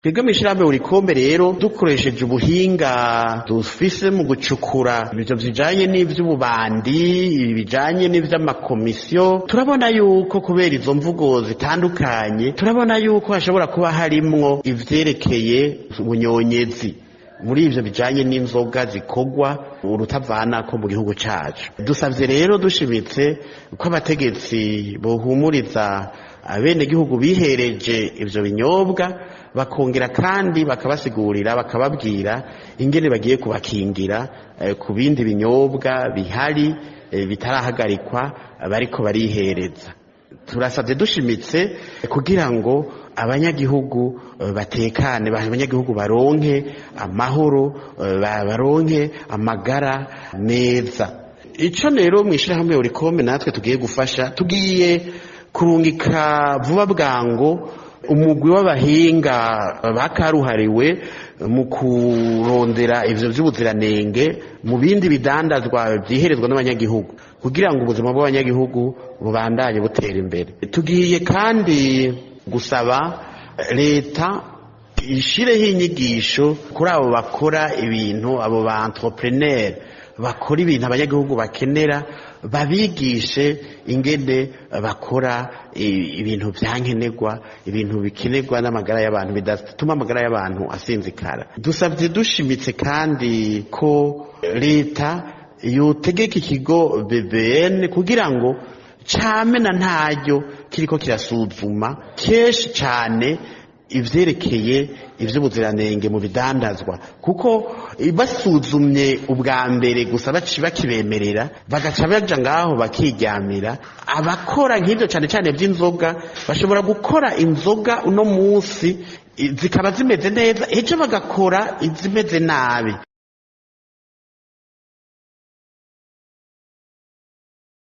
Twebwe mw'ishirahamwe Urikombe rero dukoresheje ubuhinga dufise mu gucukura ivyo bijanye n'ivy'ububandi, bijanye n'ivy'amakomisiyo, turabona yuko kubera izo mvugo zitandukanye, turabona yuko hashobora kuba harimwo ivyerekeye ubunyonyezi muri ivyo bijanye n'inzoga zikorwa urutavanako mu gihugu cacu. Dusavye rero dushimitse ko abategetsi bohumuriza abenegihugu bihereje ivyo binyobwa, bakongera kandi bakabasigurira bakababwira ingene bagiye kubakingira ku bindi binyobwa bihari bitarahagarikwa bariko barihereza. Turasavye dushimitse kugira ngo abanyagihugu batekane, abanyagihugu baronke amahoro, baronke amagara meza. Ico rero mw'ishirahamwe Urikombe natwe tugiye gufasha, tugiye kurungika vuba bwango umugwi w'abahinga bakaruhariwe mu kurondera ivyo vy'ubuziranenge mu bindi bidandazwa vyiherezwa n'abanyagihugu kugira ngo ubuzima bw'abanyagihugu bubandanye butera imbere. Tugiye kandi gusaba leta ishireho inyigisho kuri abo bakora ibintu, abo ba entrepreneur bakora ibintu abanyagihugu bakenera, babigishe ingene bakora ibintu vyankenerwa, ibintu bikenerwa n'amagara y'abantu, bidatuma amagara y'abantu asinzikara. Dusavye dushimitse kandi ko leta yotegeka ikigo BBN kugira ngo camena ntaryo kiriko kirasuzuma kenshi cane ivyerekeye ivy'ubuziranenge mu bidandazwa, kuko basuzumye ubwa mbere gusa bakibemerera bagaca baja ngaho bakiryamira. Abakora nk'ivyo cane cane vy'inzoga bashobora gukora inzoga uno musi zikaba zimeze neza, ejo bagakora izimeze nabi.